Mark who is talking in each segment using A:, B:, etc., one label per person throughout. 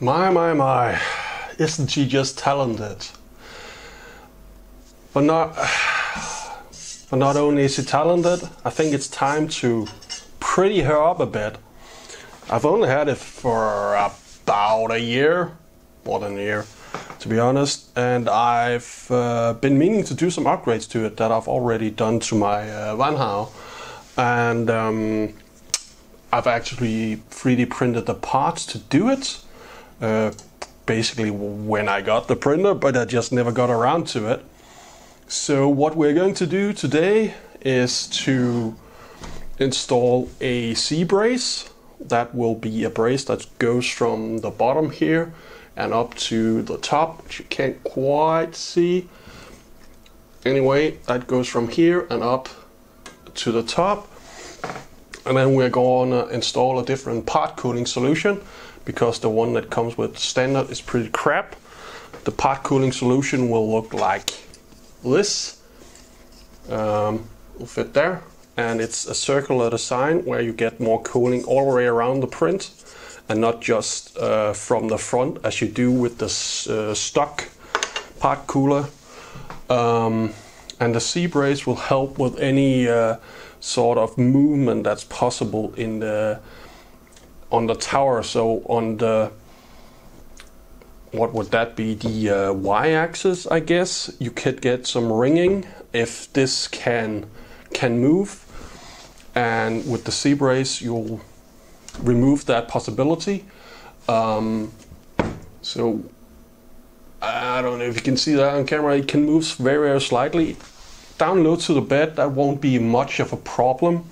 A: My, isn't she just talented? But not only is she talented, I think it's time to pretty her up a bit. I've only had it for about a year, more than a year, to be honest, and I've been meaning to do some upgrades to it that I've already done to my Wanhao, and I've actually 3D printed the parts to do it, basically when I got the printer, but I just never got around to it. So what we're going to do today is to install a C-brace. That will be a brace that goes from the bottom here and up to the top, which you can't quite see. Anyway, that goes from here and up to the top. And then we're going to install a different part cooling solution, because the one that comes with standard is pretty crap. The part cooling solution will look like this. Will fit there. And it's a circular design where you get more cooling all the way around the print, and not just from the front as you do with the stock part cooler. And the C-brace will help with any sort of movement that's possible in on the tower. So on the, what would that be, the y-axis, I guess, you could get some ringing if this can move, and with the C-brace you'll remove that possibility. So I don't know if you can see that on camera. It can move very, very slightly. Down low to the bed, that won't be much of a problem,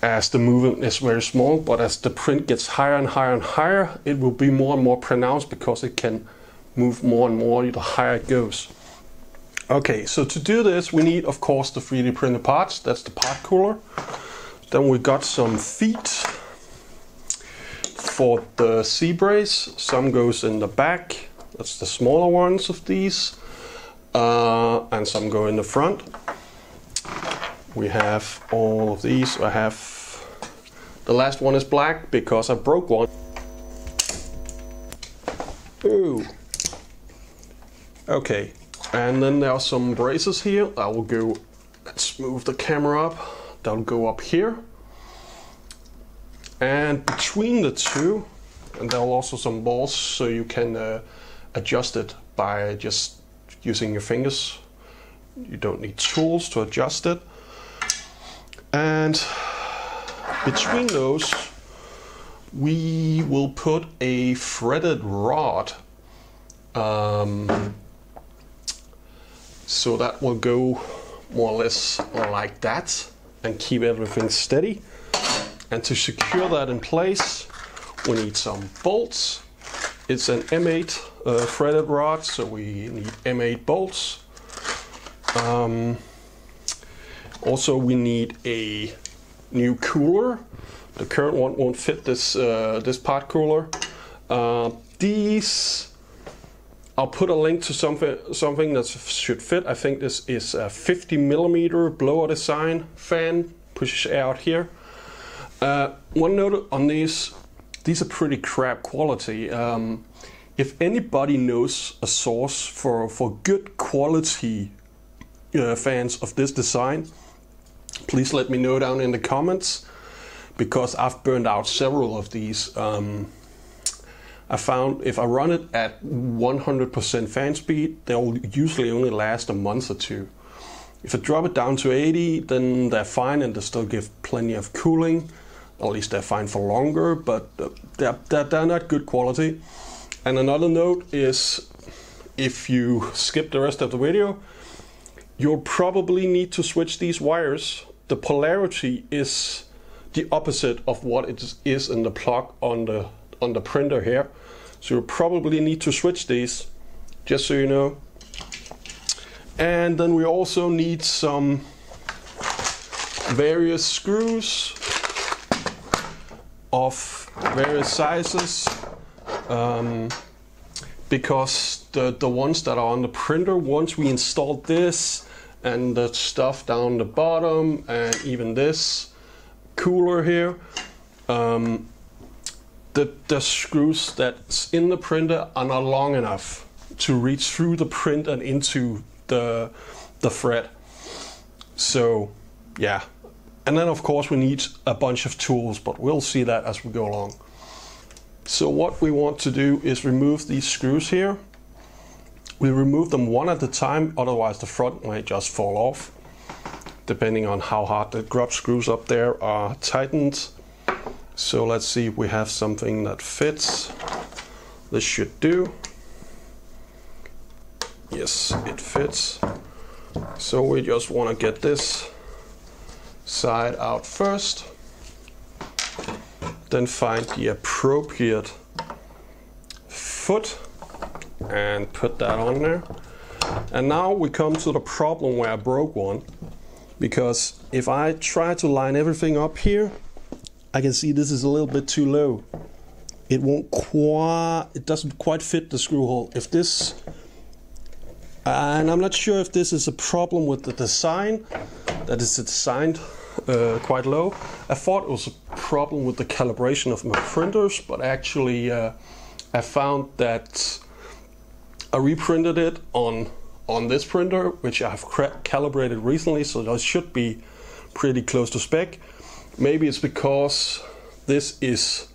A: as the movement is very small, but as the print gets higher and higher and higher, it will be more and more pronounced, because it can move more and more the higher it goes. Okay, so to do this we need, of course, the 3D printed parts. That's the part cooler. Then we got some feet for the C-brace. Some goes in the back, that's the smaller ones of these, and some go in the front. We have all of these. I have, the last one is black because I broke one. Ooh. Okay, and then there are some braces here. I will go, let's move the camera up. They'll go up here. And between the two, and there are also some balls, so you can adjust it by just using your fingers. You don't need tools to adjust it. And between those we will put a threaded rod, so that will go more or less like that and keep everything steady. And to secure that in place we need some bolts. It's an M8 threaded rod, so we need M8 bolts. Also we need a new cooler. The current one won't fit this this part cooler. These, I'll put a link to something that should fit. I think this is a 50mm blower design fan, pushes air out here. One note on these are pretty crap quality. If anybody knows a source for good quality fans of this design, please let me know down in the comments, because I've burned out several of these. I found if I run it at 100% fan speed, they'll usually only last a month or two. If I drop it down to 80, then they're fine and they still give plenty of cooling. At least they're fine for longer, but they're not good quality. And another note is, if you skip the rest of the video, you'll probably need to switch these wires. The polarity is the opposite of what it is in the plug on the printer here. So you'll probably need to switch these, just so you know. And then we also need some various screws of various sizes, because the ones that are on the printer, once we installed this and the stuff down the bottom and even this cooler here, the screws that's in the printer are not long enough to reach through the print and into the thread. So yeah, and then of course we need a bunch of tools, but we'll see that as we go along. So what we want to do is remove these screws here. We remove them one at a time, otherwise the front might just fall off, depending on how hard the grub screws up there are tightened. So let's see if we have something that fits. This should do. Yes, it fits. So we just want to get this side out first, then find the appropriate foot and put that on there. And now we come to the problem where I broke one, because if I try to line everything up here, I can see this is a little bit too low. It doesn't quite fit the screw hole. If this, and I'm not sure if this is a problem with the design, that is designed quite low. I thought it was a problem with the calibration of my printers, but actually I found that I reprinted it on this printer, which I've calibrated recently, so that should be pretty close to spec. Maybe it's because this is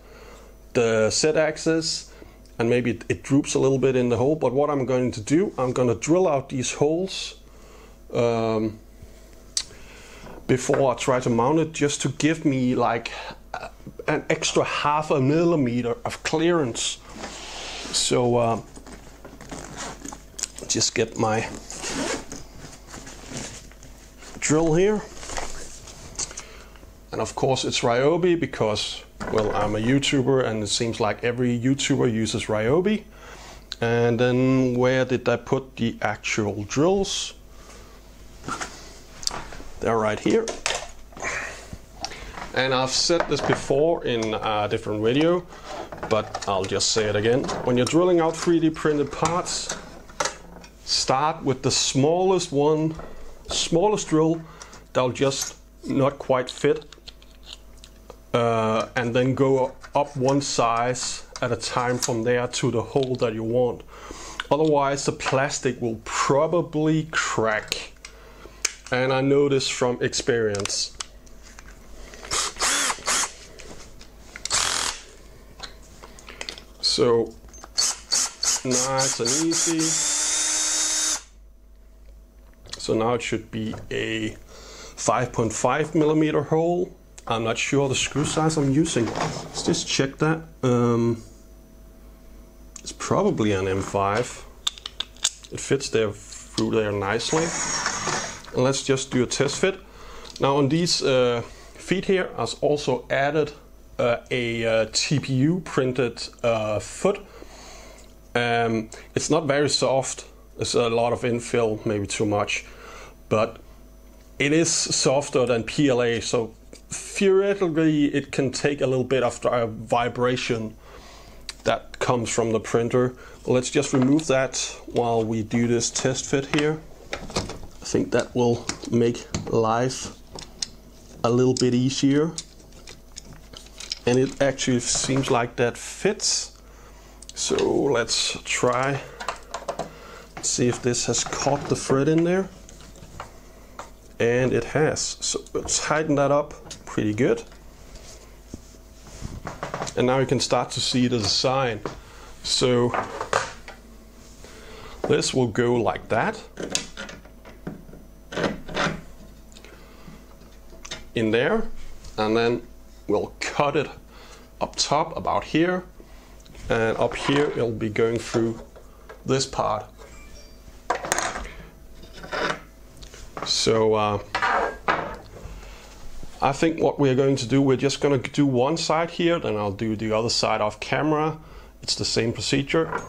A: the Z-axis and maybe it droops a little bit in the hole, but what I'm going to do, I'm going to drill out these holes before I try to mount it, just to give me like an extra 0.5 millimeter of clearance. So just get my drill here, and of course it's Ryobi because, well, I'm a YouTuber and it seems like every YouTuber uses Ryobi. And then where did I put the actual drills? They're right here. And I've said this before in a different video, but I'll just say it again. When you're drilling out 3D printed parts, start with the smallest drill that'll just not quite fit, and then go up one size at a time from there to the hole that you want. Otherwise the plastic will probably crack, and I know this from experience. So nice and easy. So now it should be a 5.5 millimeter hole. I'm not sure the screw size I'm using. Let's just check that. It's probably an M5. It fits there through there nicely. And let's just do a test fit. Now on these feet here, I've also added a Tpu Printed Foot. It's not very soft. There's a lot of infill, maybe too much, but it is softer than PLA, so theoretically it can take a little bit of the vibration that comes from the printer. Let's just remove that while we do this test fit here. I think that will make life a little bit easier. And it actually seems like that fits. So let's try, see if this has caught the thread in there. And it has. So let's tighten that up pretty good. And now you can start to see the design. So this will go like that. In there. And then we'll cut it up top about here. And up here it'll be going through this part. So I think what we're going to do, we're just going to do one side here, then I'll do the other side off camera. It's the same procedure.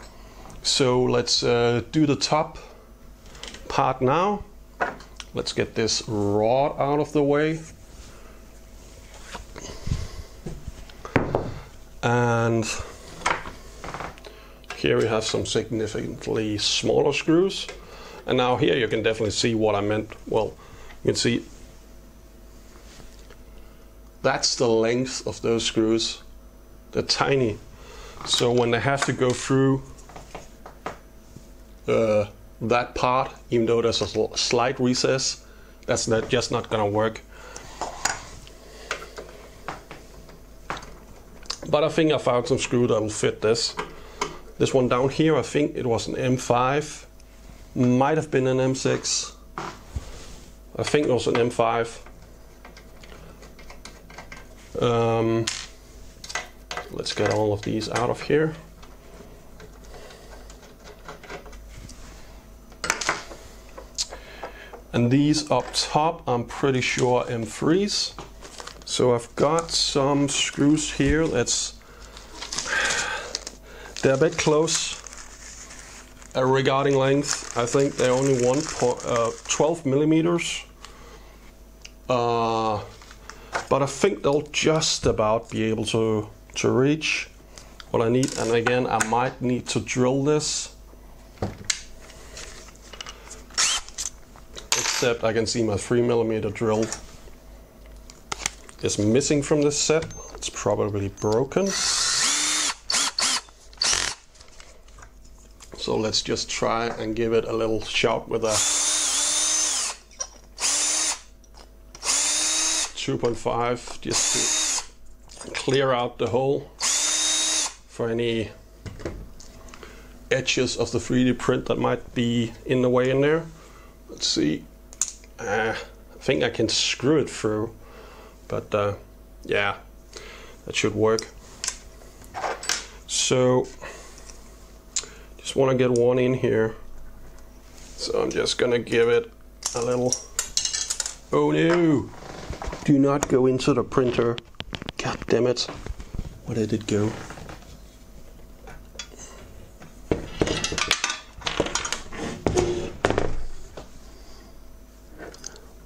A: So let's do the top part now. Let's get this rod out of the way. And here we have some significantly smaller screws. And now here you can definitely see what I meant. Well, you can see that's the length of those screws. they're tiny. So when they have to go through that part, even though there's a slight recess, that's just not gonna work. But I think I found some screw that will fit this. This one down here, I think it was an M5, might have been an M6. I think it was an M5. Let's get all of these out of here. And these up top, I'm pretty sure M3s. So I've got some screws here. They're a bit close regarding length. I think they're only 12 millimeters. But I think they'll just about be able to reach what I need. And again, I might need to drill this. Except I can see my 3mm drill is missing from this set. It's probably broken. So let's just try and give it a little shot with a 2.5 just to clear out the hole for any edges of the 3D print that might be in the way in there. Let's see. I think I can screw it through, but yeah, that should work. So just want to get one in here, so I'm just gonna give it a little. Oh no, do not go into the printer. God damn it, where did it go?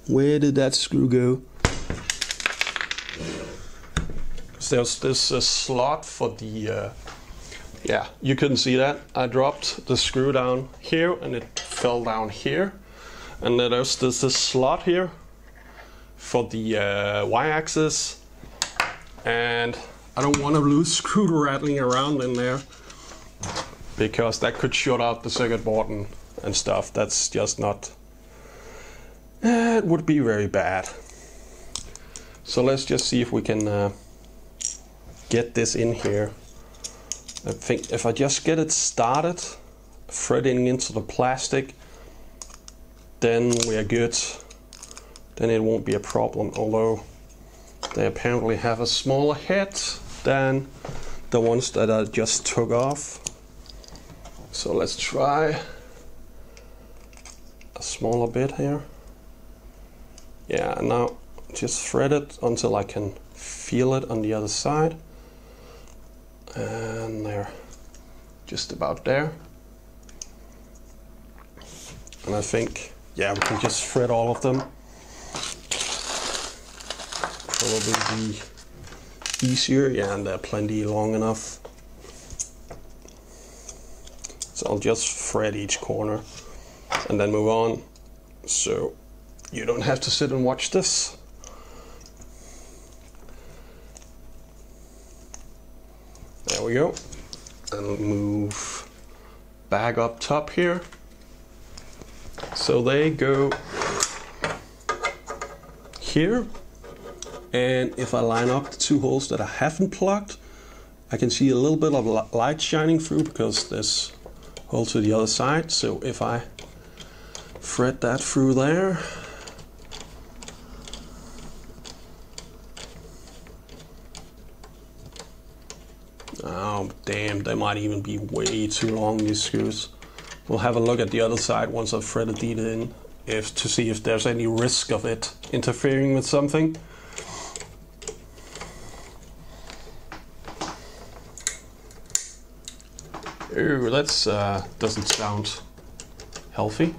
A: Where did that screw go? There's this slot for the, yeah, you couldn't see that. I dropped the screw down here and it fell down here. And then there's this slot here for the y-axis. And I don't want to lose screw rattling around in there, because that could short out the circuit board and stuff. That's just not... it would be very bad. So let's just see if we can get this in here. I think if I just get it started, threading into the plastic, then we're good. Then it won't be a problem, although they apparently have a smaller head than the ones that I just took off. So let's try a smaller bit here. Yeah, now just thread it until I can feel it on the other side. And they're just about there. And I think, yeah, we can just thread all of them. Probably be easier, yeah, and they're plenty long enough. So I'll just thread each corner and then move on. So you don't have to sit and watch this. There we go. And move back up top here. So they go here. And if I line up the two holes that I haven't plugged, I can see a little bit of light shining through because there's a hole to the other side. So if I thread that through there, oh damn, they might even be way too long, these screws. We'll have a look at the other side once I've threaded it in, to see if there's any risk of it interfering with something. Ooh, that's doesn't sound healthy.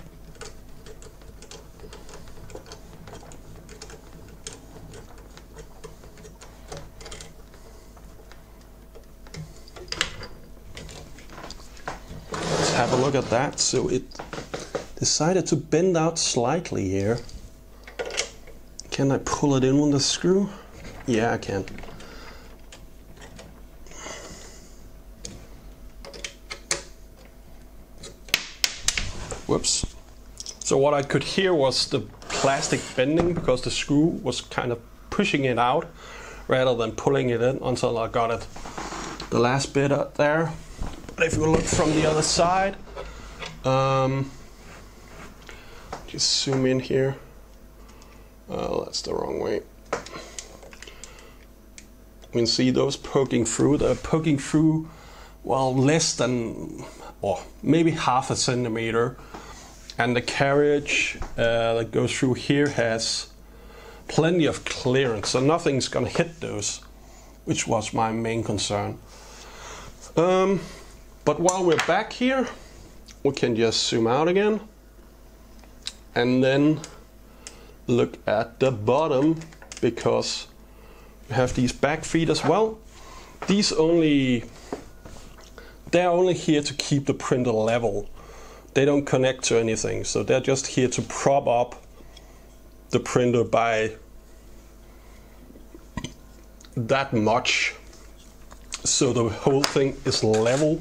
A: Let's have a look at that. So it decided to bend out slightly here. Can I pull it in with the screw? Yeah, I can. Whoops. So what I could hear was the plastic bending because the screw was kind of pushing it out rather than pulling it in until I got it the last bit up there. But if you look from the other side, just zoom in here. That's the wrong way. You can see those poking through. They're poking through, well, less than, or maybe half a centimeter. And the carriage that goes through here has plenty of clearance, so nothing's gonna hit those, which was my main concern. But while we're back here, we can just zoom out again and then look at the bottom, because we have these back feet as well. These they're only here to keep the printer level. They don't connect to anything, so they're just here to prop up the printer by that much, so the whole thing is level.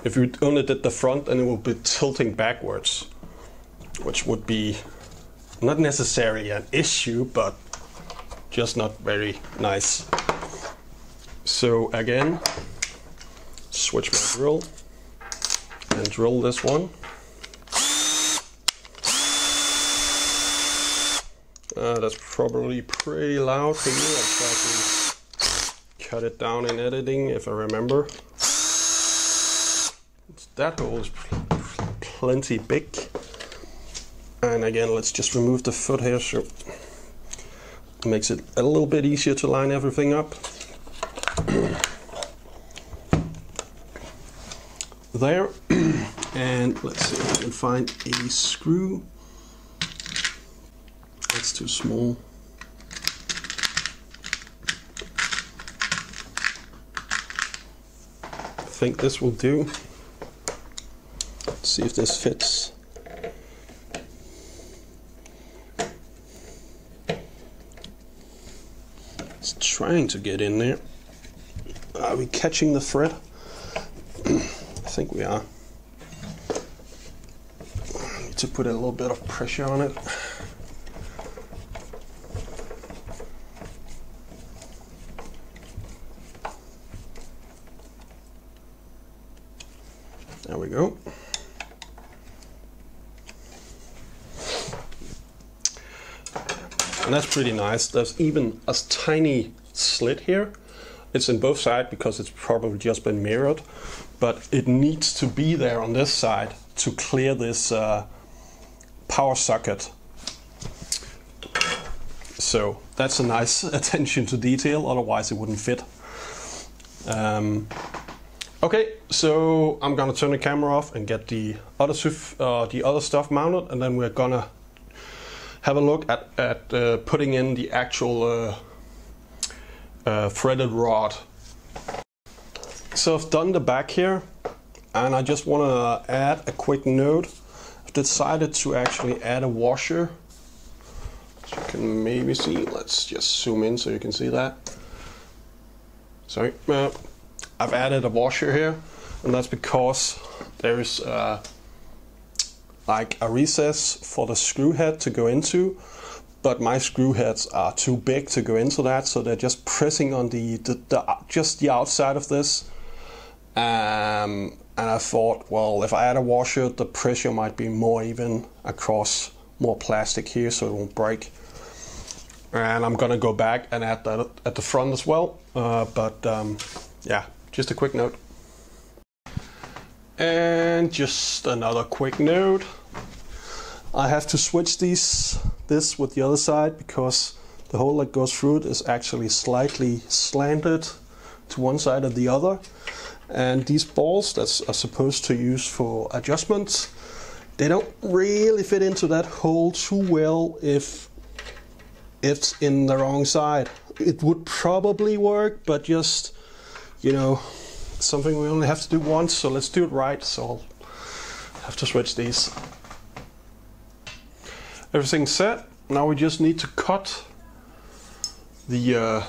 A: If you only did the front, then it will be tilting backwards, which would be not necessarily an issue, but just not very nice. So again, switch my drill and drill this one. That's probably pretty loud for you. I'll try to cut it down in editing if I remember. That hole is plenty big. And again, let's just remove the foot here so it makes it a little bit easier to line everything up. There. And let's see if I can find a screw. That's too small. I think this will do. Let's see if this fits. It's trying to get in there. Are we catching the thread? I think we are. I need to put a little bit of pressure on it. There we go. And that's pretty nice. There's even a tiny slit here. It's in both sides because it's probably just been mirrored, but it needs to be there on this side to clear this power socket. So that's a nice attention to detail, otherwise it wouldn't fit. Okay, so I'm gonna turn the camera off and get the other stuff mounted, and then we're gonna have a look at putting in the actual threaded rod. So I've done the back here, and I just want to add a quick note. I've decided to actually add a washer. As you can maybe see, let's just zoom in so you can see that. Sorry. I've added a washer here, and that's because there's like a recess for the screw head to go into, but my screw heads are too big to go into that, so they're just pressing on just the outside of this. And I thought, well, if I add a washer, the pressure might be more even across more plastic here, so it won't break. And I'm gonna go back and add that at the front as well. Yeah. Just a quick note. And just another quick note. I have to switch this with the other side because the hole that goes through it is actually slightly slanted to one side or the other. And these balls that are supposed to use for adjustments, they don't really fit into that hole too well if it's in the wrong side. It would probably work, but just, you know, something we only have to do once, so let's do it right. So I'll have to switch these. Everything's set. Now we just need to cut the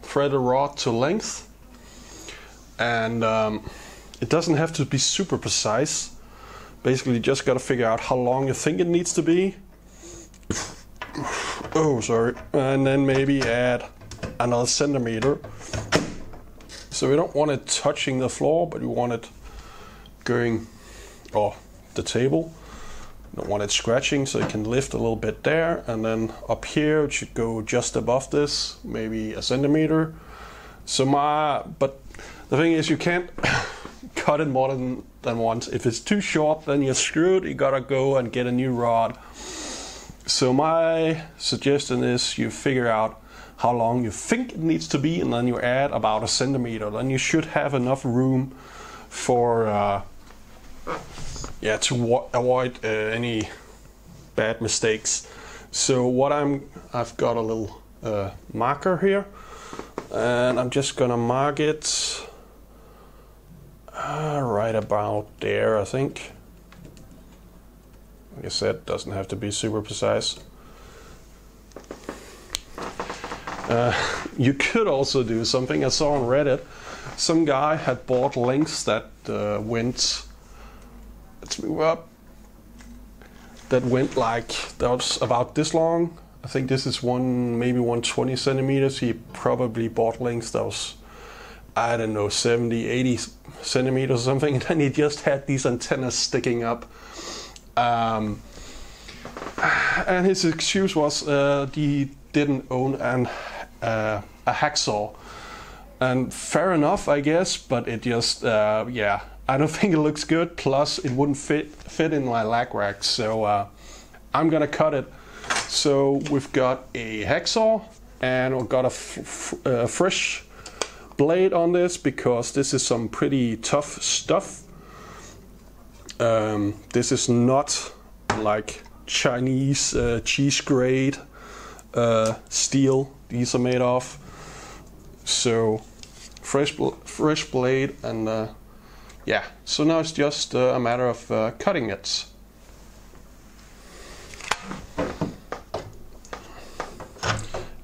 A: threaded rod to length, and it doesn't have to be super precise, basically just got to figure out how long you think it needs to be. Oh, sorry. And then maybe add another centimeter. So we don't want it touching the floor, but we want it going, or the table. We don't want it scratching, so it can lift a little bit there. And then up here, it should go just above this, maybe a centimeter. So but the thing is, you can't cut it more than once. If it's too short, then you're screwed. You gotta go and get a new rod. So my suggestion is you figure out how long you think it needs to be, and then you add about a centimeter. Then you should have enough room for to avoid any bad mistakes. So what I've got a little marker here, and I'm just gonna mark it right about there, I think. Like I said, it doesn't have to be super precise. You could also do something I saw on Reddit. Some guy had bought links that went, let's move up, that went like, that was about this long. I think this is maybe 120 centimeters. He probably bought links that was, I don't know, 70, 80 centimeters or something. And then he just had these antennas sticking up. And his excuse was he didn't own a hacksaw. And fair enough, I guess, but it just, yeah, I don't think it looks good. Plus, it wouldn't fit in my lag rack, so I'm gonna cut it. So we've got a hacksaw, and we've got a fresh blade on this, because this is some pretty tough stuff. This is not like Chinese cheese grade steel these are made of. So fresh blade, and yeah, so now it's just a matter of cutting it.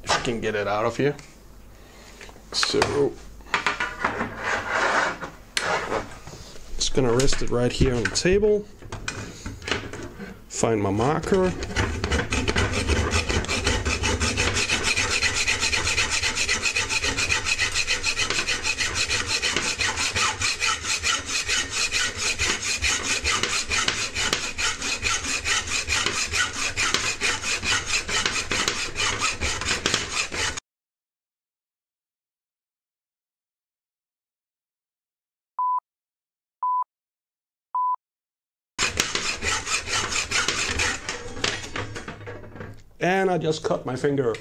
A: If I can get it out of here. So just gonna rest it right here on the table. Find my marker. And I just cut my finger.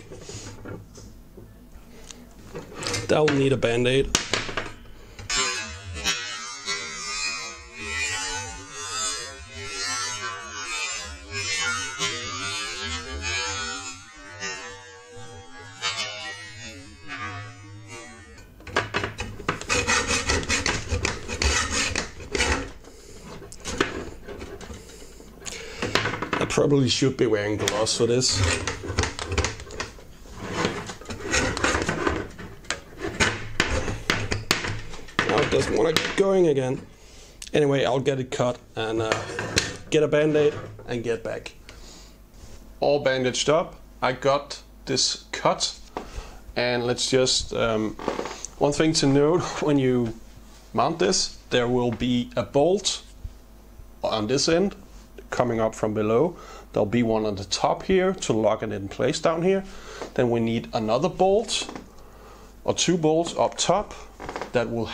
A: That will need a band-aid. I probably should be wearing gloves for this. Now it doesn't want to get going again. Anyway, I'll get it cut and get a band-aid and get back. All bandaged up. I got this cut, and let's just one thing to note: when you mount this, there will be a bolt on this end coming up from below. There'll be one on the top here to lock it in place down here. Then we need another bolt or two bolts up top that will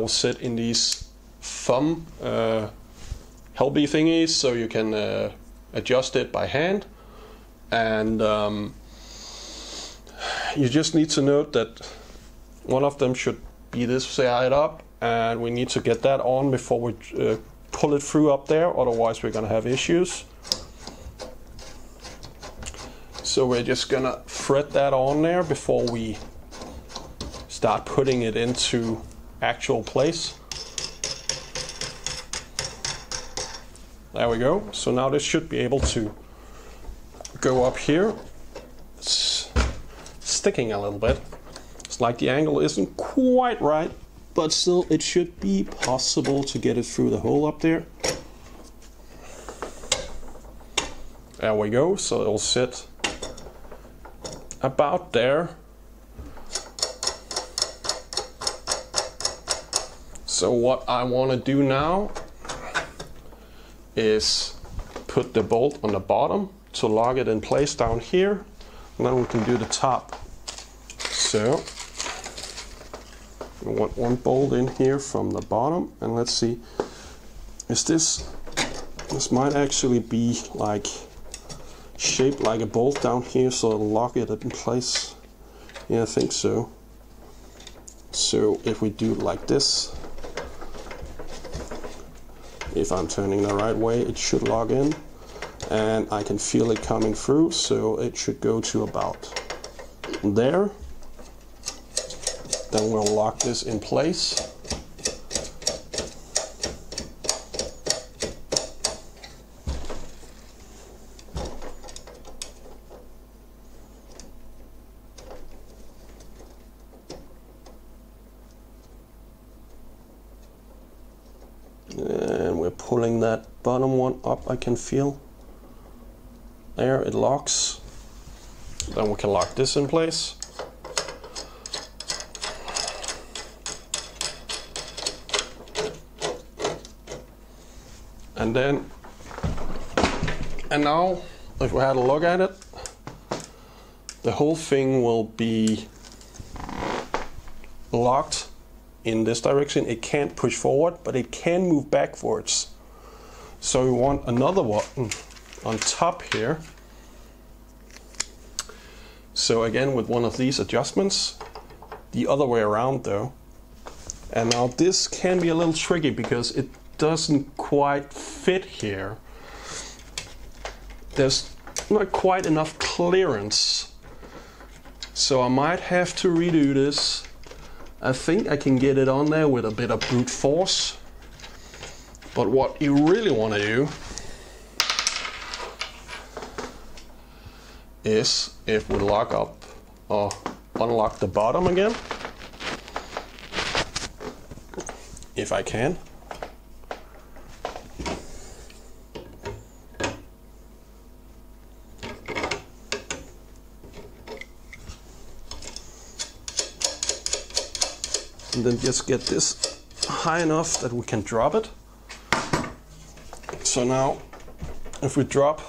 A: sit in these thumb helby thingies, so you can adjust it by hand. And you just need to note that one of them should be this side up, and we need to get that on before we pull it through up there, otherwise we're gonna have issues. So we're just gonna thread that on there before we start putting it into actual place. There we go. So now this should be able to go up here. It's sticking a little bit. It's like the angle isn't quite right, but still it should be possible to get it through the hole up there. There we go, so it'll sit about there. So what I want to do now is put the bolt on the bottom to lock it in place down here, and then we can do the top. So we want one bolt in here from the bottom, and let's see, is this might actually be like shaped like a bolt down here, so it'll lock it in place. Yeah, I think so. So if we do it like this, if I'm turning the right way, it should lock in, and I can feel it coming through, so it should go to about there. Then we'll lock this in place. And we're pulling that bottom one up, I can feel. There, it locks. Then we can lock this in place. And now, if we had a look at it, the whole thing will be locked in this direction. It can't push forward, but it can move backwards. So we want another one on top here. So again, with one of these adjustments, the other way around though. And now this can be a little tricky because it doesn't quite fit here. There's not quite enough clearance. So I might have to redo this. I think I can get it on there with a bit of brute force. But what you really want to do is, if we lock up or unlock the bottom again, if I can. And then just get this high enough that we can drop it. So now, if we drop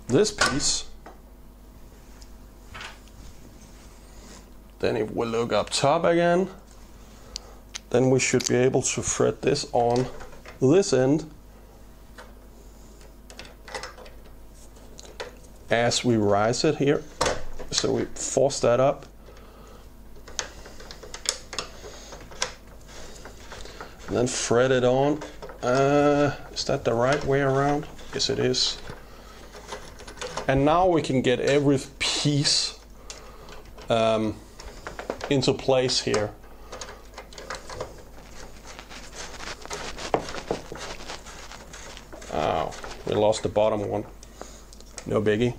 A: this piece, then if we look up top again, then we should be able to thread this on this end as we rise it here. So we force that up. And then thread it on. Is that the right way around? Yes, it is. And now we can get every piece into place here. Oh, we lost the bottom one. No biggie.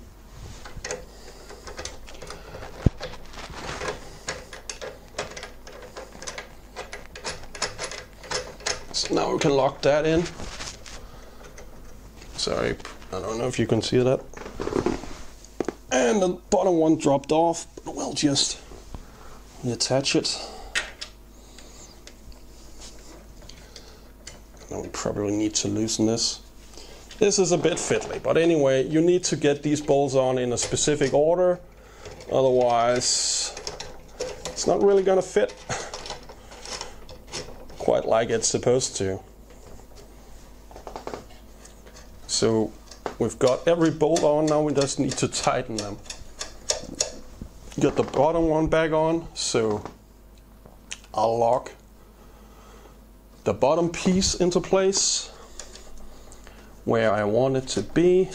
A: So now we can lock that in. Sorry, I don't know if you can see that. And the bottom one dropped off, but we'll just reattach it. Now we probably need to loosen this. This is a bit fiddly, but anyway, you need to get these bolts on in a specific order, otherwise it's not really gonna fit quite like it's supposed to. So we've got every bolt on, now we just need to tighten them. Get the bottom one back on, so I'll lock the bottom piece into place where I want it to be.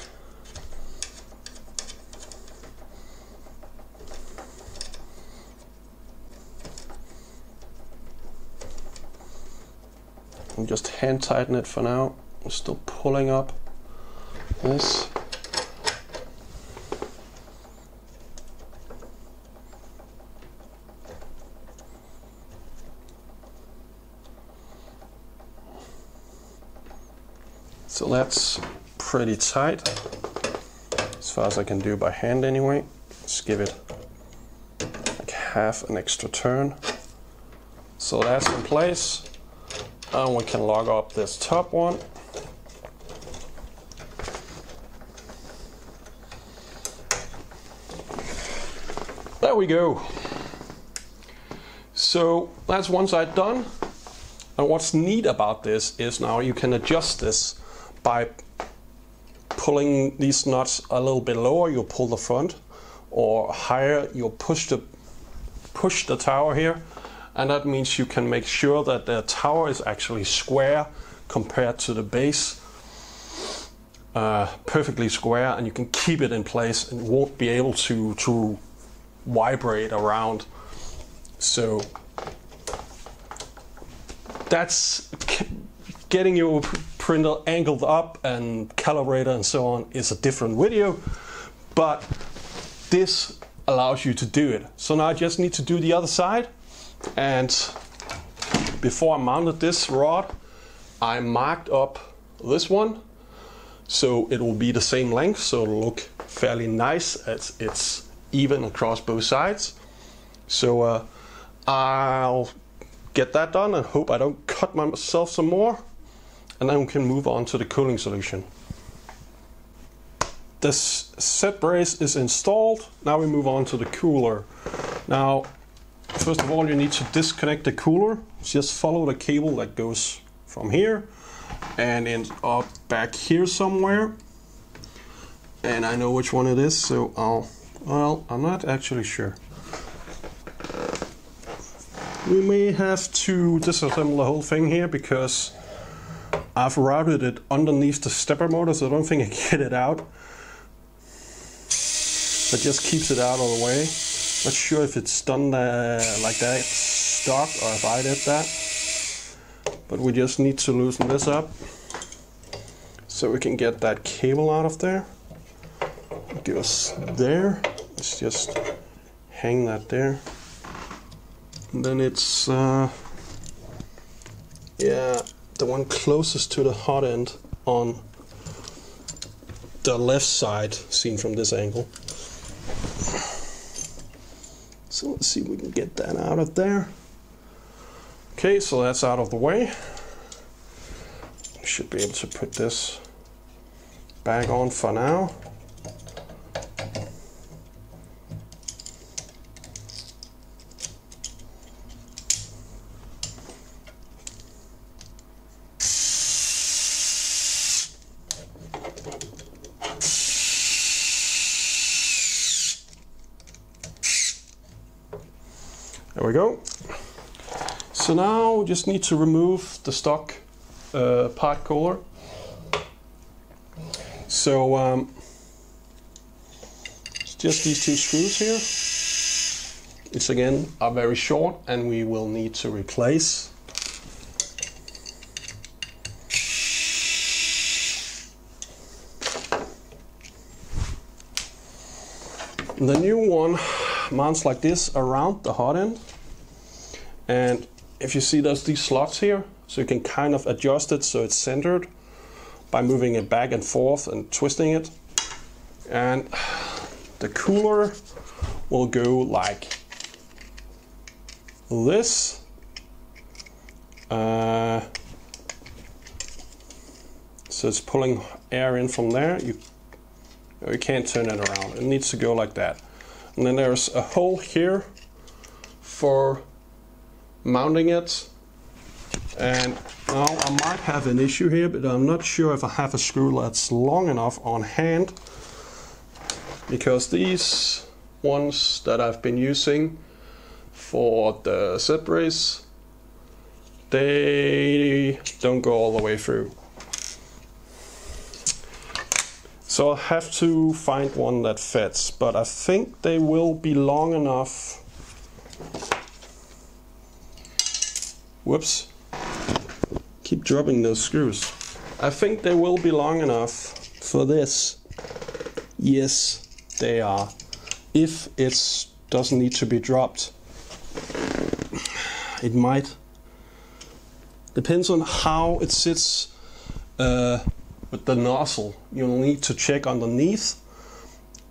A: And just hand tighten it for now. I'm still pulling up this. So that's pretty tight. as far as I can do by hand anyway. Let's give it like half an extra turn. So that's in place. And we can lock up this top one. There we go. So that's one side done. And what's neat about this is now you can adjust this by pulling these nuts a little bit lower. You'll pull the front, or higher, you'll push the tower here. And that means you can make sure that the tower is actually square compared to the base. Perfectly square, and you can keep it in place and won't be able to vibrate around. So that's getting your printer angled up and calibrated and so on is a different video, but this allows you to do it. So now I just need to do the other side, and before I mounted this rod, I marked up this one so it will be the same length, so it'll look fairly nice as it's even across both sides. So I'll get that done and hope I don't cut myself some more, and then we can move on to the cooling solution. This set brace is installed. Now we move on to the cooler. Now, first of all, you need to disconnect the cooler. Just follow the cable that goes from here and ends up back here somewhere. And I know which one it is, so I'm not actually sure. We may have to disassemble the whole thing here because I've routed it underneath the stepper motor, so I don't think I can get it out. That just keeps it out of the way. Not sure if it's done like that stock or if I did that. But we just need to loosen this up so we can get that cable out of there. It goes there. Let's just hang that there. And then it's yeah, the one closest to the hot end on the left side, seen from this angle. So let's see if we can get that out of there. Okay, so that's out of the way. We should be able to put this back on for now. There we go. So now we just need to remove the stock part cooler. So it's just these two screws here. It's again are very short and we will need to replace. The new one mounts like this around the hot end, and if you see there's these slots here, so you can kind of adjust it so it's centered by moving it back and forth and twisting it. And the cooler will go like this. So it's pulling air in from there. You can't turn it around. It needs to go like that. And then there's a hole here for mounting it. And now I might have an issue here, but I'm not sure if I have a screw that's long enough on hand, because these ones that I've been using for the set brace, they don't go all the way through. So I'll have to find one that fits, but I think they will be long enough. Whoops. Keep dropping those screws. I think they will be long enough for this. Yes, they are. If it doesn't need to be dropped, it might. Depends on how it sits with the nozzle. You'll need to check underneath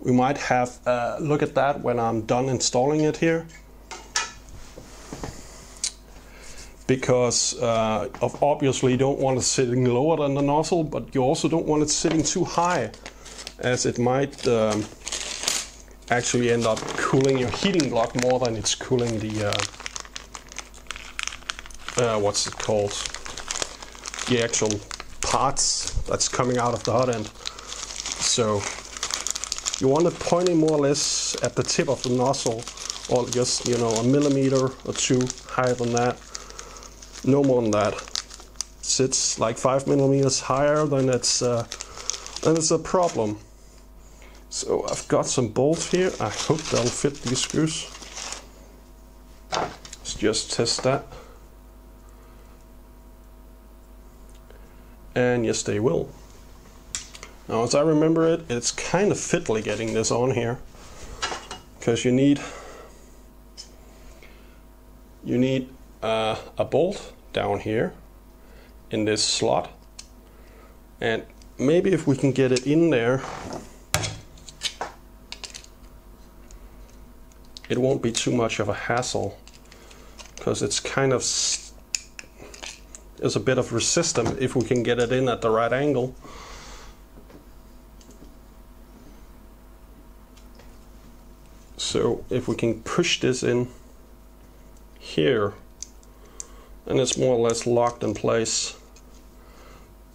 A: We might have a look at that when I'm done installing it here. Because obviously you don't want it sitting lower than the nozzle, but you also don't want it sitting too high, as it might actually end up cooling your heating block more than it's cooling the what's it called, the actual parts that's coming out of the hot end. So you want it pointing more or less at the tip of the nozzle, or just, you know, a millimeter or two higher than that. No more than that. Sits like 5 millimeters higher, then it's a problem. So I've got some bolts here. I hope they'll fit these screws. Let's just test that. And yes, they will. Now, as I remember it, it's kind of fiddly getting this on here, because you need a bolt down here in this slot, and maybe if we can get it in there, it won't be too much of a hassle, because it's kind of, there's a bit of resistance if we can get it in at the right angle. So if we can push this in here, and it's more or less locked in place,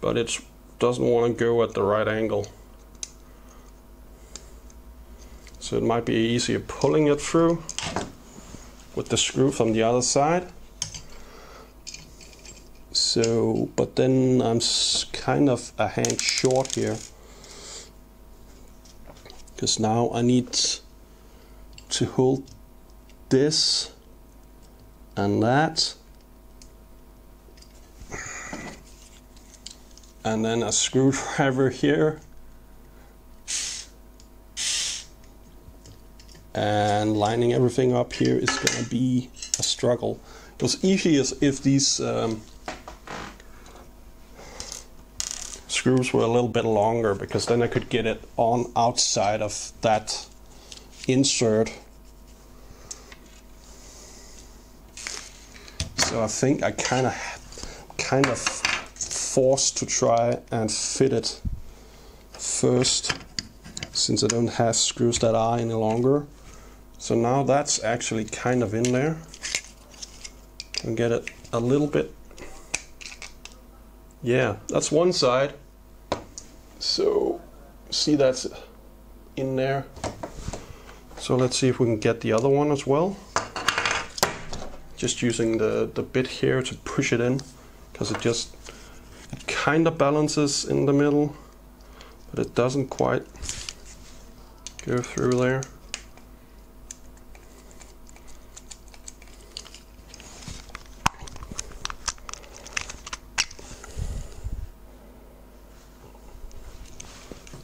A: but it doesn't want to go at the right angle. So it might be easier pulling it through with the screw from the other side. So, but then I'm kind of a hand short here, because now I need to hold this and that, and then a screwdriver here, and lining everything up here is going to be a struggle. It was easiest if these screws were a little bit longer, because then I could get it on outside of that insert. So I think I kind of forced to try and fit it first, since I don't have screws that are any longer. So now that's actually kind of in there. And get it a little bit. Yeah, that's one side. So see, that's in there. So let's see if we can get the other one as well. Just using the bit here to push it in, because it kind of balances in the middle, but it doesn't quite go through there.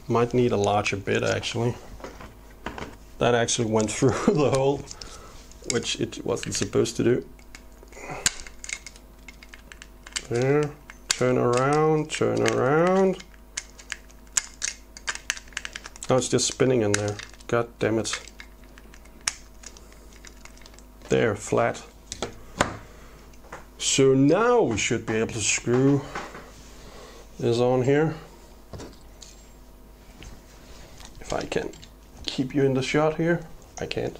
A: Might need a larger bit actually. That actually went through the hole, which it wasn't supposed to do. There, turn around, turn around. Oh, it's just spinning in there. God damn it. There, flat. So now we should be able to screw this on here. If I can keep you in the shot here. I can't.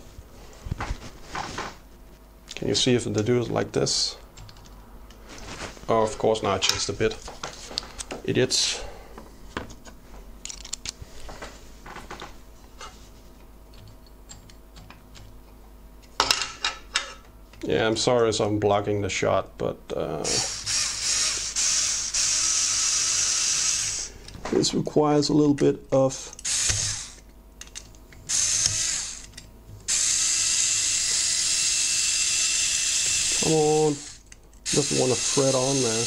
A: Can you see if they do it like this? Oh, of course, now I changed the bit. Idiots. Yeah, I'm sorry if I'm blocking the shot, but this requires a little bit of come on, doesn't want to thread on there.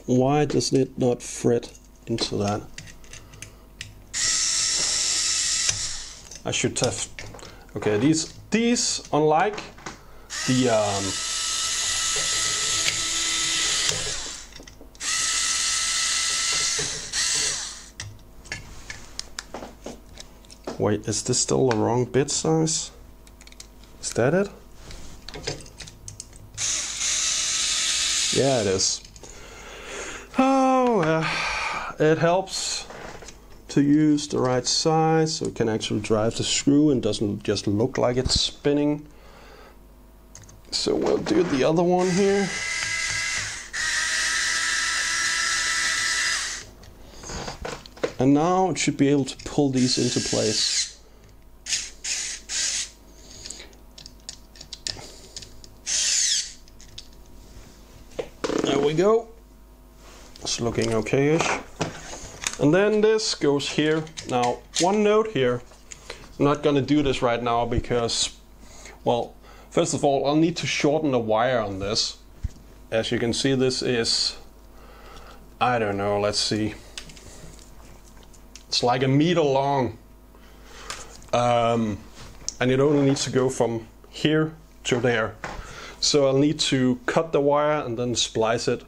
A: Why does it not thread into that? I should have. Okay, these unlike the wait, is this still the wrong bit size? Is that it? Yeah, it is. Oh, it helps to use the right size so it can actually drive the screw and doesn't just look like it's spinning. So we'll do the other one here. And now it should be able to pull these into place. There we go. It's looking okay-ish. And then this goes here. Now, one note here. I'm not gonna do this right now because, well, first of all, I'll need to shorten the wire on this. As you can see, this is, I don't know, let's see. It's like 1 meter long. And it only needs to go from here to there. So I'll need to cut the wire and then splice it.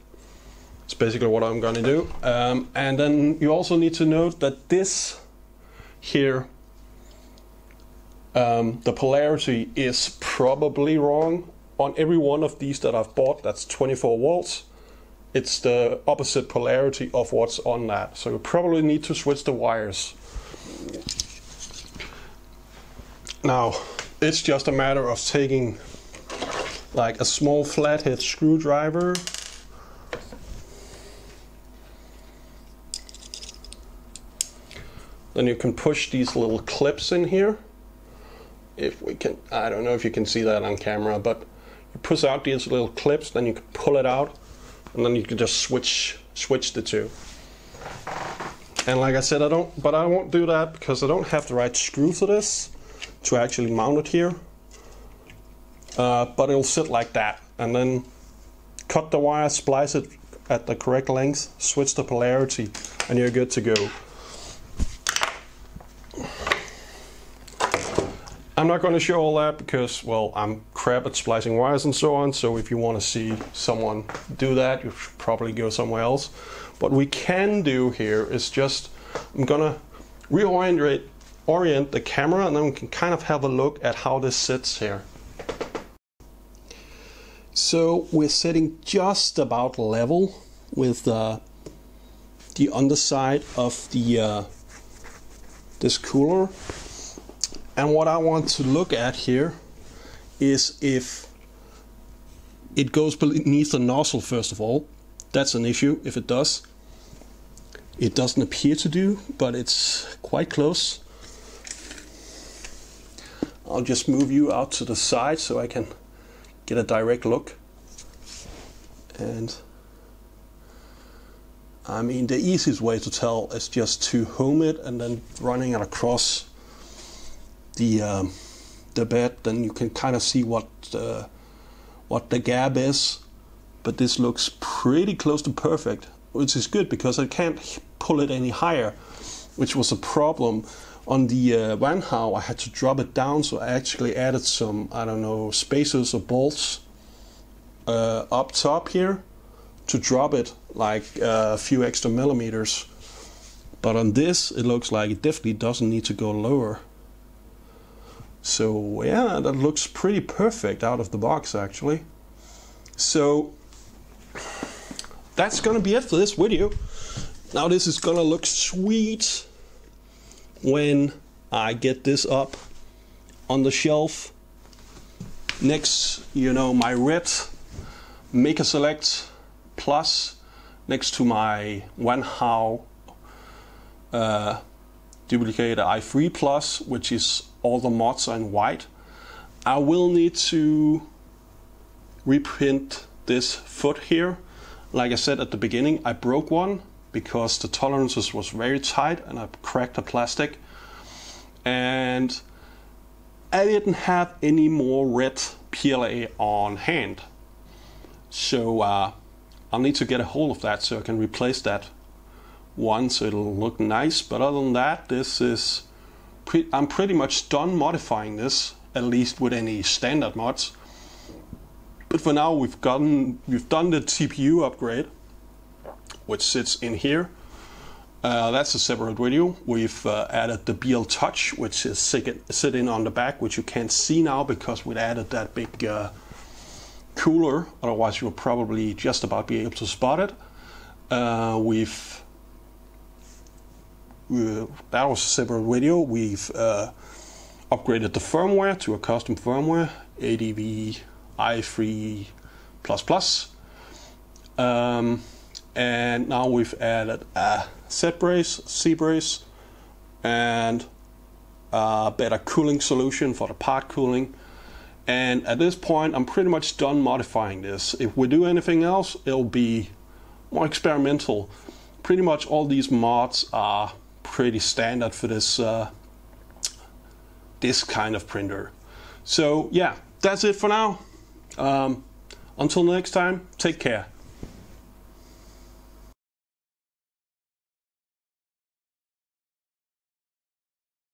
A: It's basically what I'm gonna do. And then you also need to note that this here, the polarity is probably wrong. On every one of these that I've bought, that's 24 volts. It's the opposite polarity of what's on that. So you probably need to switch the wires. Now, it's just a matter of taking like a small flathead screwdriver. Then you can push these little clips in here. If we can, I don't know if you can see that on camera, but you push out these little clips, then you can pull it out, and then you can just switch the two. And like I said, I won't do that because I don't have the right screw for this to actually mount it here. But it'll sit like that, and then cut the wire, splice it at the correct length, switch the polarity, and you're good to go. I'm not going to show all that because, well, I'm crap at splicing wires and so on, so if you want to see someone do that, you should probably go somewhere else. What we can do here is just, I'm going to orient the camera, and then we can kind of have a look at how this sits here. So we're sitting just about level with the underside of the this cooler. And what I want to look at here is if it goes beneath the nozzle first of all. That's an issue if it does. It doesn't appear to do, but it's quite close. I'll just move you out to the side so I can get a direct look. And I mean, the easiest way to tell is just to home it and then running it across the bed, then you can kind of see what the gap is. But this looks pretty close to perfect, which is good because I can't pull it any higher, which was a problem on the Wanhao. I had to drop it down, so I actually added some, I don't know, spacers or bolts up top here to drop it like a few extra millimeters. But on this, it looks like it definitely doesn't need to go lower. So yeah, that looks pretty perfect out of the box actually. So that's gonna be it for this video. Now this is gonna look sweet when I get this up on the shelf next, you know, my red Maker Select Plus next to my Wanhao Duplicator i3 Plus, which is all the mods are in white. I will need to reprint this foot here. Like I said at the beginning, I broke one because the tolerances was very tight and I cracked the plastic. And I didn't have any more red PLA on hand. So I'll need to get a hold of that so I can replace that one so it'll look nice. But other than that, this is I'm pretty much done modifying this, at least with any standard mods. But for now, we've done the TPU upgrade, which sits in here. That's a separate video. We've added the BLTouch, which is sitting on the back, which you can't see now because we've added that big cooler. Otherwise, you'll probably just about be able to spot it. That was a separate video. We've upgraded the firmware to a custom firmware, ADV i3++. And now we've added a set brace, C brace, and a better cooling solution for the part cooling. And at this point, I'm pretty much done modifying this. If we do anything else, it'll be more experimental. Pretty much all these mods are pretty standard for this this kind of printer. So yeah, that's it for now. Until next time, take care.